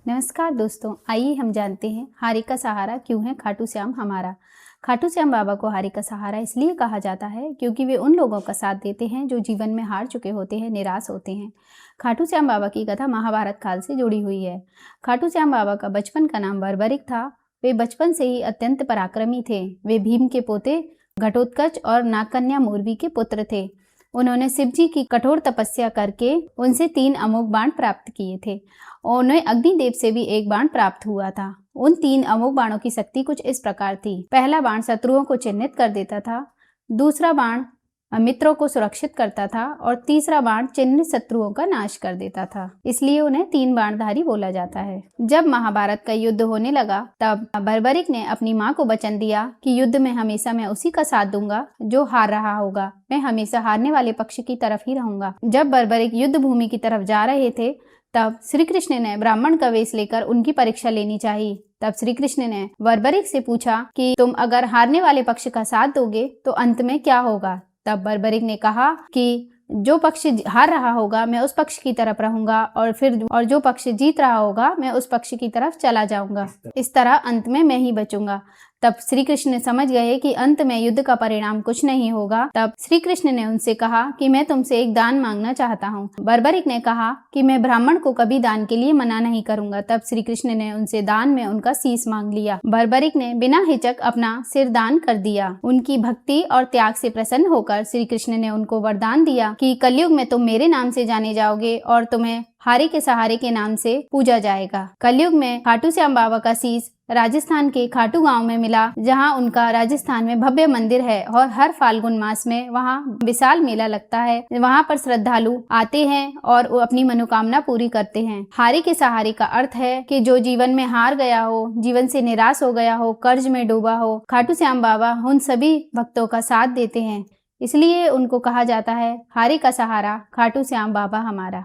नमस्कार दोस्तों, आइए हम जानते हैं हारी का सहारा क्यों है खाटू श्याम हमारा। खाटू श्याम बाबा को हारी का सहारा इसलिए कहा जाता है क्योंकि वे उन लोगों का साथ देते हैं जो जीवन में हार चुके होते हैं, निराश होते हैं। खाटू श्याम बाबा की कथा महाभारत काल से जुड़ी हुई है। खाटू श्याम बाबा का बचपन का नाम बर्बरिक था। वे बचपन से ही अत्यंत पराक्रमी थे। वे भीम के पोते घटोत्कच और नागकन्या मूर्वी के पुत्र थे। उन्होंने शिव जी की कठोर तपस्या करके उनसे 3 अमोघ बाण प्राप्त किए थे। उन्हें अग्निदेव से भी एक बाण प्राप्त हुआ था। उन 3 अमोघ बाणों की शक्ति कुछ इस प्रकार थी। पहला बाण शत्रुओं को चिन्हित कर देता था, दूसरा बाण मित्रों को सुरक्षित करता था और तीसरा बाण चिन्हित शत्रुओं का नाश कर देता था। इसलिए उन्हें 3 बाणधारी बोला जाता है। जब महाभारत का युद्ध होने लगा तब बर्बरिक ने अपनी मां को वचन दिया कि युद्ध में हमेशा मैं उसी का साथ दूंगा जो हार रहा होगा। मैं हमेशा हारने वाले पक्ष की तरफ ही रहूंगा। जब बर्बरिक युद्ध भूमि की तरफ जा रहे थे तब श्री कृष्ण ने ब्राह्मण का वेश लेकर उनकी परीक्षा लेनी चाहिए। तब श्री कृष्ण ने बर्बरिक से पूछा कि तुम अगर हारने वाले पक्ष का साथ दोगे तो अंत में क्या होगा। तब बर्बरिक ने कहा कि जो पक्ष हार रहा होगा मैं उस पक्ष की तरफ रहूंगा और जो पक्ष जीत रहा होगा मैं उस पक्ष की तरफ चला जाऊंगा। इस तरह अंत में मैं ही बचूंगा। तब श्री कृष्ण समझ गए कि अंत में युद्ध का परिणाम कुछ नहीं होगा। तब श्री कृष्ण ने उनसे कहा कि मैं तुमसे एक दान मांगना चाहता हूँ। बर्बरिक ने कहा कि मैं ब्राह्मण को कभी दान के लिए मना नहीं करूंगा। तब श्री कृष्ण ने उनसे दान में उनका शीश मांग लिया। बर्बरिक ने बिना हिचक अपना सिर दान कर दिया। उनकी भक्ति और त्याग से प्रसन्न होकर श्री कृष्ण ने उनको वरदान दिया कि कलयुग में तुम मेरे नाम से जाने जाओगे और तुम्हें हारी के सहारे के नाम से पूजा जाएगा। कलयुग में खाटू श्याम बाबा का शीश राजस्थान के खाटू गांव में मिला, जहां उनका राजस्थान में भव्य मंदिर है और हर फाल्गुन मास में वहां विशाल मेला लगता है। वहां पर श्रद्धालु आते हैं और वो अपनी मनोकामना पूरी करते हैं। हारी के सहारे का अर्थ है कि जो जीवन में हार गया हो, जीवन से निराश हो गया हो, कर्ज में डूबा हो, खाटू श्याम बाबा उन सभी भक्तों का साथ देते हैं। इसलिए उनको कहा जाता है हारी का सहारा खाटू श्याम बाबा हमारा।